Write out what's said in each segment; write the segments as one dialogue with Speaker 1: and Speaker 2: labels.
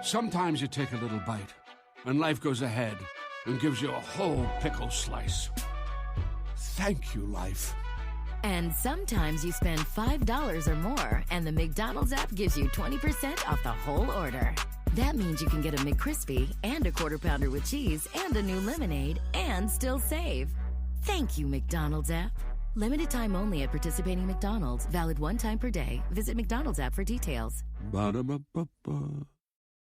Speaker 1: Sometimes you take a little bite, and life goes ahead and gives you a whole pickle slice. Thank you, life.
Speaker 2: And sometimes you spend $5 or more, and the McDonald's app gives you 20% off the whole order. That means you can get a McCrispy and a Quarter Pounder with cheese and a new lemonade and still save. Thank you, McDonald's app. Limited time only at participating McDonald's. Valid one time per day. Visit McDonald's app for details.
Speaker 1: Ba-da-ba-ba-ba.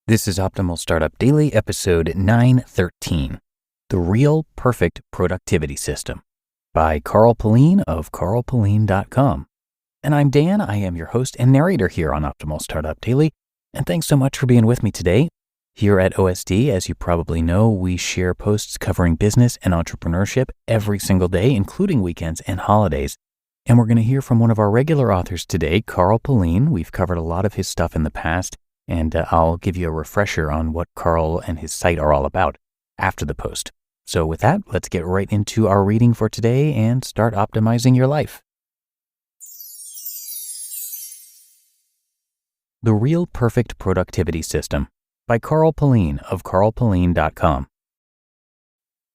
Speaker 3: This is Optimal Startup Daily, episode 913, The Real Perfect Productivity System, by Pullein of Pullein.com. And I'm Dan. I am your host and narrator here on Optimal Startup Daily, and thanks so much for being with me today. Here at OSD, as you probably know, we share posts covering business and entrepreneurship every single day, including weekends and holidays. And we're going to hear from one of our regular authors today, Pullein. We've covered a lot of his stuff in the past, and I'll give you a refresher on what Carl and his site are all about after the post. So with that, let's get right into our reading for today and start optimizing your life. The Real Perfect Productivity System, by Pullein of Pullein.com.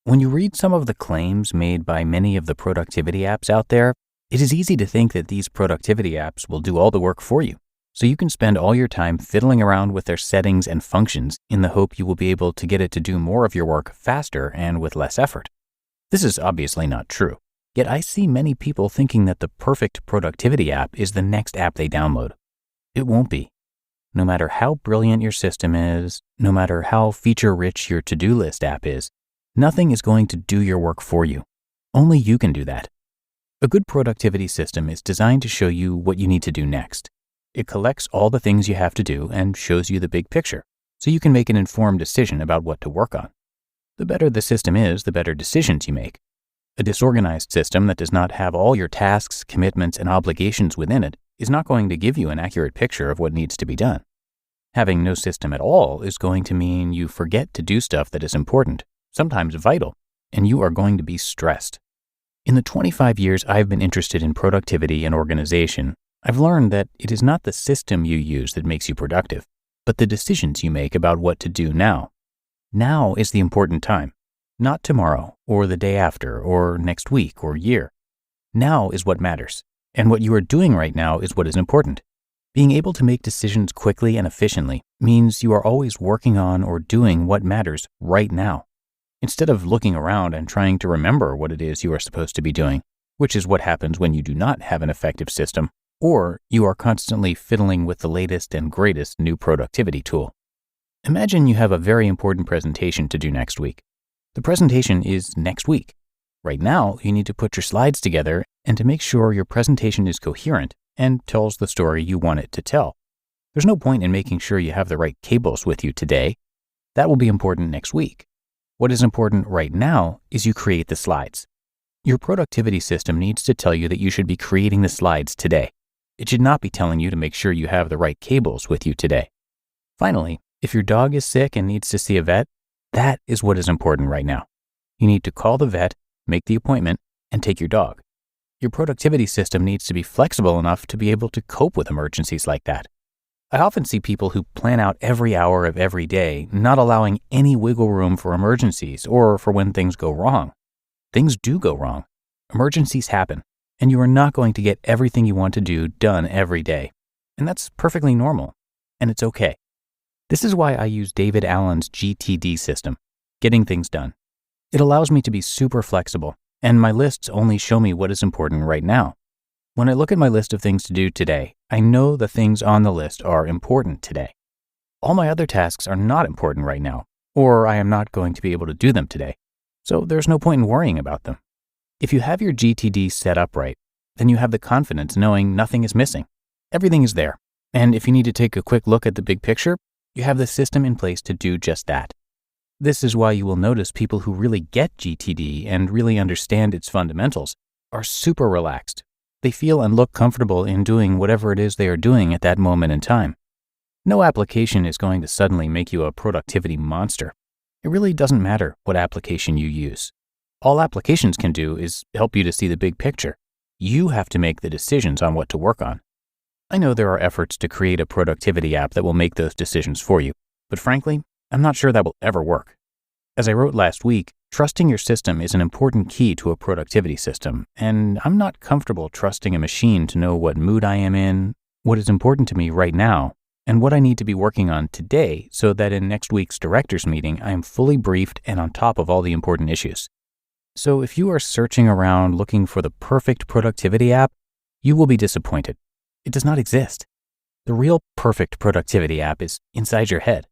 Speaker 3: When you read some of the claims made by many of the productivity apps out there, it is easy to think that these productivity apps will do all the work for you, so you can spend all your time fiddling around with their settings and functions in the hope you will be able to get it to do more of your work faster and with less effort. This is obviously not true, yet I see many people thinking that the perfect productivity app is the next app they download. It won't be. No matter how brilliant your system is, no matter how feature-rich your to-do list app is, nothing is going to do your work for you. Only you can do that. A good productivity system is designed to show you what you need to do next. It collects all the things you have to do and shows you the big picture, so you can make an informed decision about what to work on. The better the system is, the better decisions you make. A disorganized system that does not have all your tasks, commitments, and obligations within it is not going to give you an accurate picture of what needs to be done. Having no system at all is going to mean you forget to do stuff that is important, sometimes vital, and you are going to be stressed. In the 25 years I've been interested in productivity and organization, I've learned that it is not the system you use that makes you productive, but the decisions you make about what to do now. Now is the important time, not tomorrow or the day after or next week or year. Now is what matters, and what you are doing right now is what is important. Being able to make decisions quickly and efficiently means you are always working on or doing what matters right now, instead of looking around and trying to remember what it is you are supposed to be doing, which is what happens when you do not have an effective system, or you are constantly fiddling with the latest and greatest new productivity tool. Imagine you have a very important presentation to do next week. The presentation is next week. Right now, you need to put your slides together and to make sure your presentation is coherent and tells the story you want it to tell. There's no point in making sure you have the right cables with you today. That will be important next week. What is important right now is you create the slides. Your productivity system needs to tell you that you should be creating the slides today. It should not be telling you to make sure you have the right cables with you today. Finally, if your dog is sick and needs to see a vet, that is what is important right now. You need to call the vet, make the appointment, and take your dog. Your productivity system needs to be flexible enough to be able to cope with emergencies like that. I often see people who plan out every hour of every day, not allowing any wiggle room for emergencies or for when things go wrong. Things do go wrong. Emergencies happen, and you are not going to get everything you want to do done every day. And that's perfectly normal, and it's okay. This is why I use David Allen's GTD system, getting things done. It allows me to be super flexible, and my lists only show me what is important right now. When I look at my list of things to do today, I know the things on the list are important today. All my other tasks are not important right now, or I am not going to be able to do them today, so there's no point in worrying about them. If you have your GTD set up right, then you have the confidence knowing nothing is missing. Everything is there, and if you need to take a quick look at the big picture, you have the system in place to do just that. This is why you will notice people who really get GTD and really understand its fundamentals are super relaxed. They feel and look comfortable in doing whatever it is they are doing at that moment in time. No application is going to suddenly make you a productivity monster. It really doesn't matter what application you use. All applications can do is help you to see the big picture. You have to make the decisions on what to work on. I know there are efforts to create a productivity app that will make those decisions for you, But frankly, I'm not sure that will ever work. As I wrote last week, trusting your system is an important key to a productivity system, and I'm not comfortable trusting a machine to know what mood I am in, what is important to me right now, and what I need to be working on today so that in next week's director's meeting, I am fully briefed and on top of all the important issues. So if you are searching around looking for the perfect productivity app, you will be disappointed. It does not exist. The real perfect productivity app is inside your head.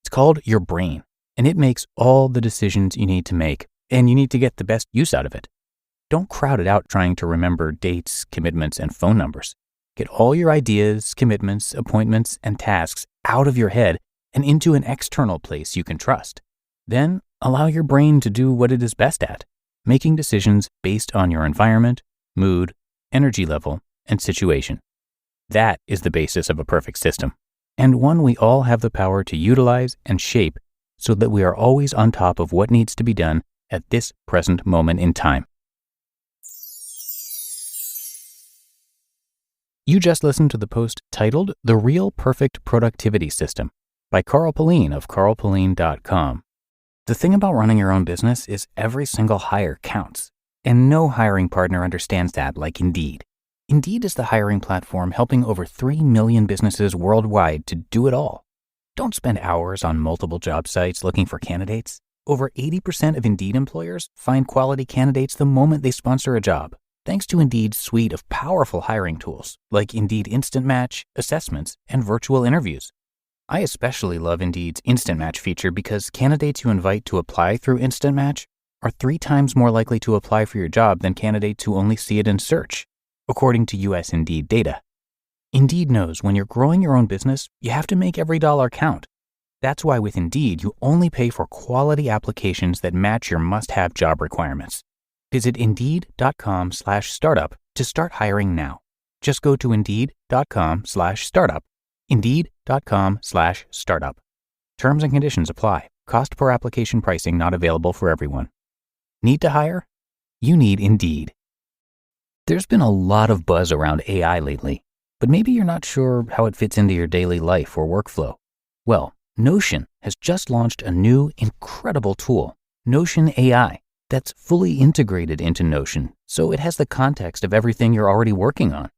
Speaker 3: It's called your brain, and it makes all the decisions you need to make, and you need to get the best use out of it. Don't crowd it out trying to remember dates, commitments, and phone numbers. Get all your ideas, commitments, appointments, and tasks out of your head and into an external place you can trust. Then allow your brain to do what it is best at, making decisions based on your environment, mood, energy level, and situation. That is the basis of a perfect system, and one we all have the power to utilize and shape so that we are always on top of what needs to be done at this present moment in time. You just listened to the post titled The Real Perfect Productivity System by Pullein of Pullein.com. The thing about running your own business is every single hire counts, and no hiring partner understands that like Indeed. Indeed is the hiring platform helping over 3 million businesses worldwide to do it all. Don't spend hours on multiple job sites looking for candidates. Over 80% of Indeed employers find quality candidates the moment they sponsor a job, thanks to Indeed's suite of powerful hiring tools like Indeed Instant Match, assessments, and virtual interviews. I especially love Indeed's Instant Match feature because candidates you invite to apply through Instant Match are 3 times more likely to apply for your job than candidates who only see it in search, according to US Indeed data. Indeed knows when you're growing your own business, you have to make every dollar count. That's why with Indeed, you only pay for quality applications that match your must-have job requirements. Visit Indeed.com/startup to start hiring now. Just go to Indeed.com/startup. Indeed.com/startup. Terms and conditions apply. Cost per application pricing not available for everyone. Need to hire? You need Indeed. There's been a lot of buzz around AI lately, but maybe you're not sure how it fits into your daily life or workflow. Well, Notion has just launched a new, incredible tool, Notion AI, that's fully integrated into Notion, so it has the context of everything you're already working on.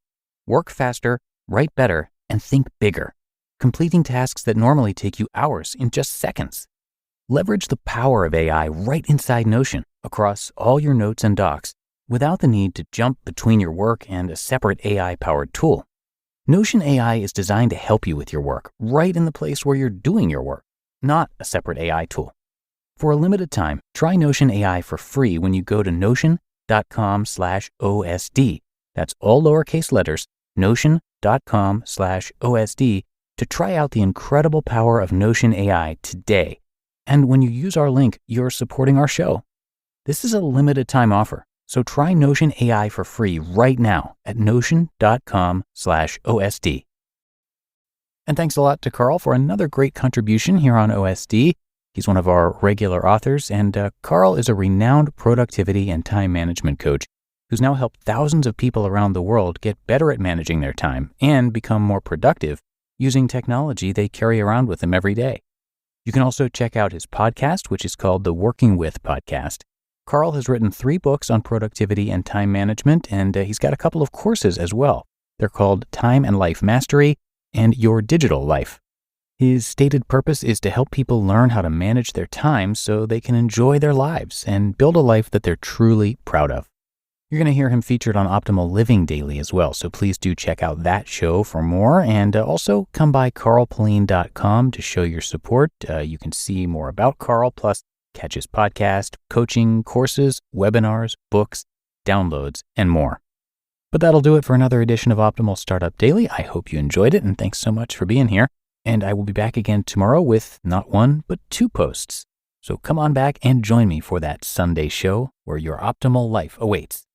Speaker 3: Work faster, write better, and think bigger, completing tasks that normally take you hours in just seconds. Leverage the power of AI right inside Notion across all your notes and docs without the need to jump between your work and a separate AI-powered tool. Notion AI is designed to help you with your work right in the place where you're doing your work, not a separate AI tool. For a limited time, try Notion AI for free when you go to notion.com/OSD. That's all lowercase letters, notion.com/OSD to try out the incredible power of Notion AI today. And when you use our link, you're supporting our show. This is a limited time offer, so try Notion AI for free right now at notion.com/OSD. And thanks a lot to Carl for another great contribution here on OSD. He's one of our regular authors, and Carl is a renowned productivity and time management coach who's now helped thousands of people around the world get better at managing their time and become more productive using technology they carry around with them every day. You can also check out his podcast, which is called the Working With Podcast. Carl has written 3 books on productivity and time management, and he's got a couple of courses as well. They're called Time and Life Mastery and Your Digital Life. His stated purpose is to help people learn how to manage their time so they can enjoy their lives and build a life that they're truly proud of. You're going to hear him featured on Optimal Living Daily as well, so please do check out that show for more, and also come by carlpullein.com to show your support. You can see more about Carl, plus catch his podcast, coaching, courses, webinars, books, downloads, and more. But that'll do it for another edition of Optimal Startup Daily. I hope you enjoyed it, and thanks so much for being here. And I will be back again tomorrow with not 1, but 2 posts. So come on back and join me for that Sunday show where your optimal life awaits.